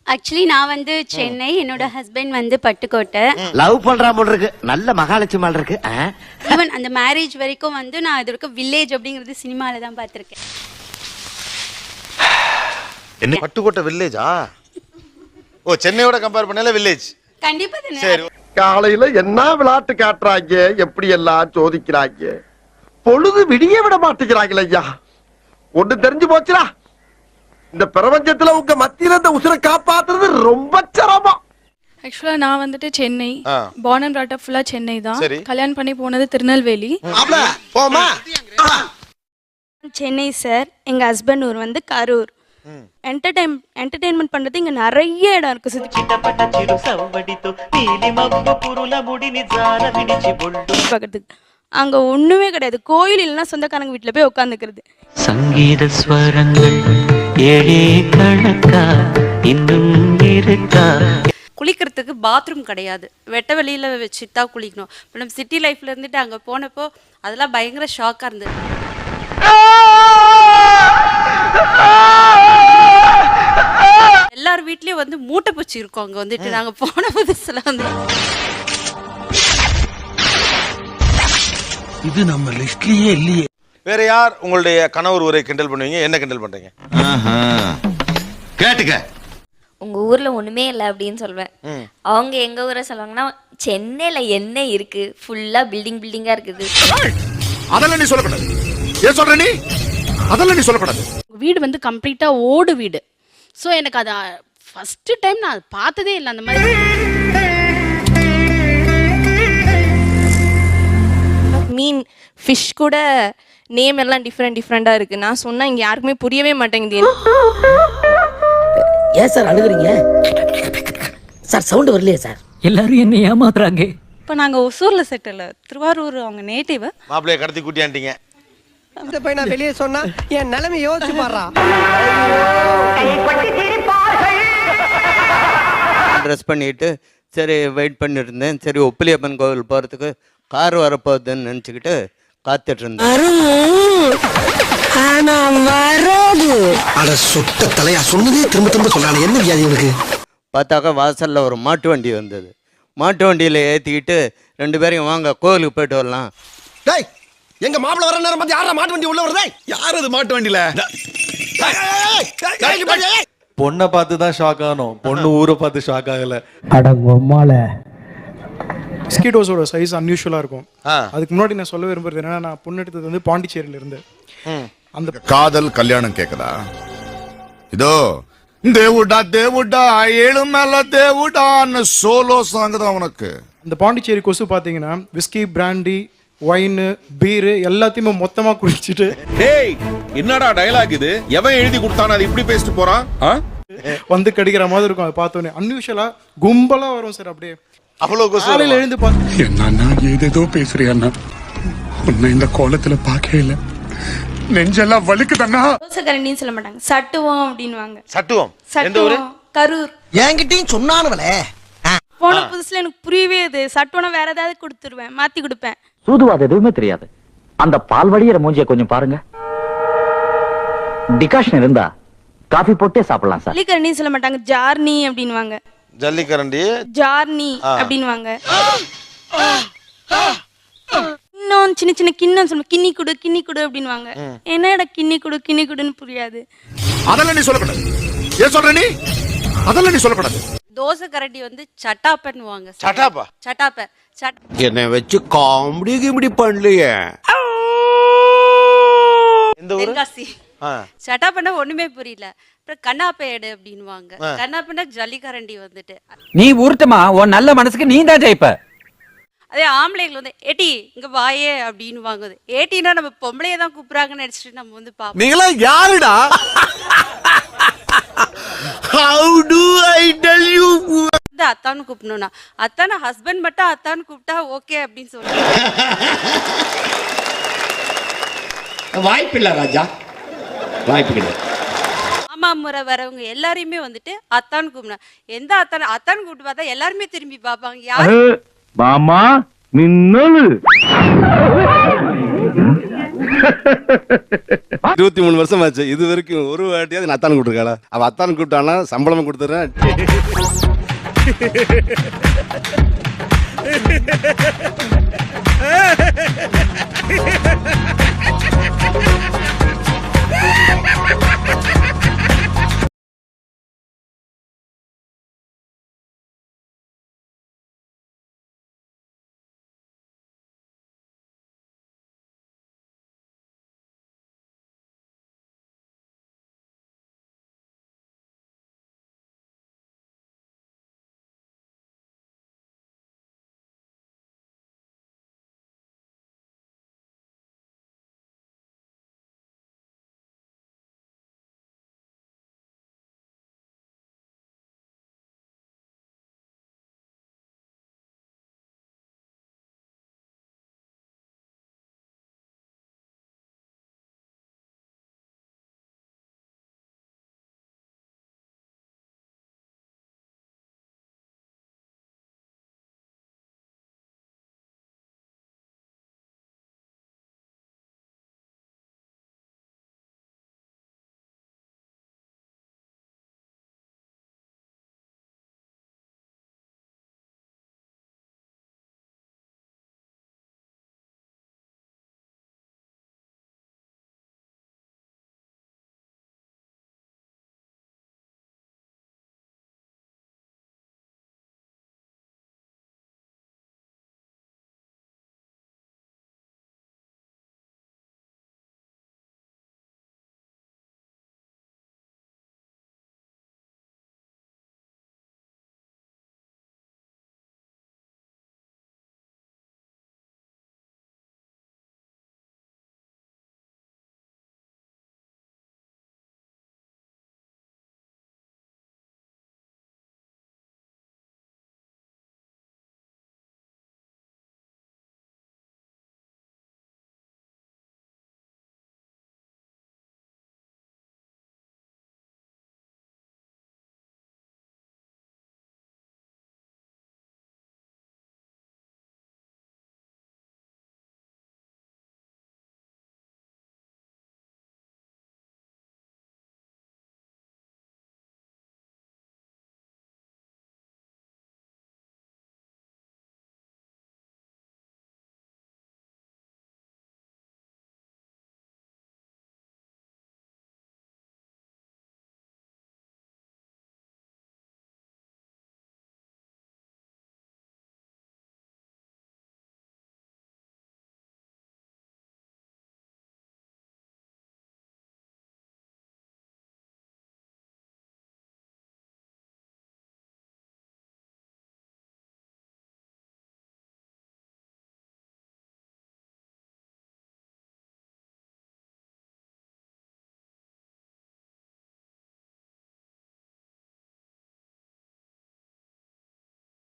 Actually நான் வந்து சென்னை, என்னோட ஹஸ்பண்ட் வந்து பட்டுக்கோட்டை. லவ் பண்றா போல இருக்கு, நல்ல மகாலட்சுமி மாதிரி இருக்கு. ஈவன் அந்த மேரேஜ் வரைக்கும் வந்து நான் இது வரைக்கும் வில்லேஜ் அப்படிங்கிறது சினிமால தான் பார்த்திருக்கேன். என்ன பட்டுக்கோட்டை வில்லேஜா? ஓ, சென்னையோட கம்பேர் பண்ணல வில்லேஜ். கண்டிப்பா தானே. சரி. காலையில என்ன விளையாட்டு காட்டுறாங்க, எப்படி எல்லாம் சோதிக்கிறாங்க, பொழுது விடிய விட மாட்டேங்கிறாங்களே ஐயா. ஒண்ணு தெரிஞ்சு போச்சுடா, இந்த பிரபஞ்சத்துல உங்க மத்தியில இந்த உசுரை காப்பாத்துறது ரொம்ப சிரமம். ஆக்சுவலா நான் வந்துட்டு Chennai, born and brought up ஃபுல்லா சென்னை தான். கல்யாணம் பண்ணி போனது திருநெல்வேலி. போமா சென்னை சார். எங்க ஹஸ்பண்ட் ஊர் வந்து கரூர். என்டர்டைன்மெண்ட் பண்றது இங்க நிறைய இடம் இருக்கு சுத்தி பார்க்கறதுக்கு. அங்க ஒண்ணுமே கிடையாது. கோயில் இல்லைன்னா சொந்தக்காரங்க வீட்டுல போய் உட்காந்துக்கிறது. சங்கீத ஸ்வரங்கள் ஏழே கணக்கா இன்னும் இருக்கா. குளிக்கிறதுக்கு பாத்ரூம் கிடையாது, வெட்ட வெளியில வச்சுட்டு தான் குளிக்கணும். இப்போ நம்ம சிட்டி லைஃப்ல இருந்துட்டு அங்கே போனப்போ அதெல்லாம் பயங்கர ஷாக்காக இருந்தது. எல்லார் வீட்லயும் வந்து மூட்டை பூச்சி இருக்கும். அங்கே வந்துட்டு நாங்கள் போன புதுசுல வந்து இது நம்ம லிஸ்ட்லயே இல்லையே. வேற யார் உங்களுடைய கணவர் ஊரை கிண்டல் பண்ணுவீங்க? என்ன கிண்டல் பண்றீங்க? கேட்டுக்க. உங்க ஊர்ல ஒண்ணுமே இல்லை அப்படின்னு சொல்வேன். அவங்க எங்க ஊரை சொல்லுவாங்கன்னா, சென்னையில என்ன இருக்கு, ஃபுல்லா பில்டிங்கா இருக்குது. அதெல்லாம் நீ சொல்லக்கூடாது. ஏன் சொல்ற நீ? அதெல்லாம் நீ சொல்லக்கூடாது. வீடு வந்து கம்ப்ளீட்டா ஓடு வீடு. ஸோ எனக்கு அதை ஃபர்ஸ்ட் டைம் நான் பார்த்ததே இல்லை அந்த மாதிரி. மீன் ஃபிஷ் கூட நேம் எல்லாம் டிஃப்ரெண்டா இருக்கு. நான் சொன்னா இங்க யாருக்குமே புரியவே மாட்டேங்குது. ஏன் சார் அழுகுறீங்க சார்? சவுண்ட் வரலையே சார்? எல்லாரும் என்ன ஏமாத்துறாங்க. இப்போ நாங்கள் ஒசூரில் செட்டில், திருவாரூர் அவங்க நேட்டிவ். மாப்பிள்ளைய கடத்தி கூட்டியாண்டீங்க. அந்த போய் நான் வெளியே சொன்னா என் நிலைமை யோசிச்சு பாடுறா. ட்ரெஸ் பண்ணிட்டு சரி வெயிட் பண்ணிட்டு இருந்தேன். சரி ஒப்பிலியப்பன் கோவில் போகிறதுக்கு கார் வரப்போகுதுன்னு நினச்சிக்கிட்டு காத்துட்டு இருந்தேன். சுத்த தலையா சொன்னதே திரும்ப திரும்ப சொல்றாங்க. என்ன வியாதி எனக்கு? பார்த்தாக்கா வாசலில் ஒரு மாட்டு வண்டி வந்தது. மாட்டு வண்டியில் ஏற்றிக்கிட்டு 2 பேரையும் வாங்க கோவிலுக்கு போயிட்டு வரலாம். டேய், எங்க மாப்பிள்ள வர நேரம் பார்த்து யாரா மாட்டு வண்டி உள்ள வருதே? யார் அது மாட்டு வண்டியில? பொண்ணை பார்த்து தான் ஷாக் ஆனோம், பொண்ணு ஊரை பார்த்து ஷாக் ஆகல. மஸ்கிட்டோஸோட சைஸ் அன்யூஷுவலாக இருக்கும். அதுக்கு முன்னாடி நான் சொல்ல விரும்புறது என்னன்னா, நான் பொண்ணு எடுத்தது வந்து பாண்டிச்சேரியில இருந்து. அந்த காதல் கல்யாணம் கேக்குதா? இதோ தேவுடா தேவுடா ஏழு மேல தேவுடான்னு சோலோ சாங் தான் உனக்கு. அந்த பாண்டிச்சேரி கொசு பார்த்தீங்கன்னா விஸ்கி, பிராண்டி, ஒயின், பீர் எல்லாத்தையுமே மொத்தமாக குடிச்சிட்டு டேய் என்னடா டயலாக் இது? எவன் எழுதி கொடுத்தானே அது இப்படி பேசிட்டு போறான்? வந்து கடிக்கிற மாதிரி இருக்கும். அதை பார்த்தோன்னே அன்யூஷுவலா கும்பலா வரும் சார். அப்படியே அவ்வளவு காலையில் எழுந்து பார்த்து என்னன்னா ஏதேதோ பேசுறியா? உன்னை இந்த கோலத்துல பார்க்கவே இல்லை, நெஞ்செல்லாம் வலிக்குதண்ணா. தோசைக்கரண்டின்னு சொல்ல மாட்டாங்க, சட்டுவோம் அப்படின்வாங்க. சட்டுவம் எந்த ஊரு? கரூர். என்கிட்டயும் சொன்னானுவலே. போன புதுசுல எனக்கு புரியவே இது. சட்டுவனா வேற ஏதாவது கொடுத்துருவேன், மாத்தி கொடுப்பேன். சூதுவாது எதுவுமே தெரியாது. அந்த பால் வழியிற மூஞ்சிய கொஞ்சம் பாருங்க. டிகாஷன் இருந்தா காஃபி போட்டே சாப்பிடலாம் சார். ஜல்லிக்கரண்டின்னு சொல்ல மாட்டாங்க, ஜார்னி அப்படின்வாங்க. ஜல்லிக்கரண்டி ஜார்னி அப்படின்வாங்க. இன்னும் சின்ன சின்ன கிண்ணம் சொல்லுவாங்க, கிண்ணி குடு அப்படின்வாங்க. என்னடா கிண்ணி குடுன்னு புரியாது. அதெல்லாம் நீ சொல்லக்கூடாது. ஏன் சொல்ற நீ? அதெல்லாம் நீ சொல்லக்கூடாது. தோசை கரண்டி வந்து சட்டாப்பன்னுவாங்க. சட்டாப்பா? சட்டாப்ப. என்னை வச்சு காமெடி கிமெடி பண்ணலையே. எந்த ஊரு? தென்காசி. சட்டாப்பன்னா ஒண்ணுமே புரியல. அப்புறம் கண்ணாப்பேடு அப்படின்வாங்க. கண்ணாப்பன்னா ஜல்லிக்கரண்டி வந்துட்டு. நீ உருட்டுமா, உன் நல்ல மனசுக்கு நீ தான் ஜெயிப்ப. அதே ஆம்பளைகள் வந்து ஏட்டி இங்க வாயே அப்படின்னு வாங்குது. ஏட்டினா நம்ம பொம்பளையே தான் கூப்பிடுறாங்கன்னு நினைச்சிட்டு நம்ம வந்து பாப்போம். நீங்களா யாருடா? How do I tell you? அத்தான்னு கூப்பிடணும்னா அத்தான ஹஸ்பண்ட் மட்டும் அத்தான்னு கூப்பிட்டா ஓகே அப்படின்னு சொல்லுவாங்க. வாய்ப்பில்லை ராஜா, வாய்ப்பு கிடையாது. மாமா முறை வரவங்க எல்லாரையுமே வந்துட்டு அத்தான்னு கூப்பிடணும். எந்த அத்தான்னு கூப்பிட்டு பார்த்தா எல்லாருமே திரும்பி பார்ப்பாங்க. யாரு மாமா மின்னலு 23 வருஷம் ஆச்சு இது வரைக்கும் ஒரு வாட்டியாவது நான் அத்தான் கூப்பிட்டுருக்காளா? அவ அத்தான் கூப்பிட்டானா சம்பளமும் கொடுத்துறேன்.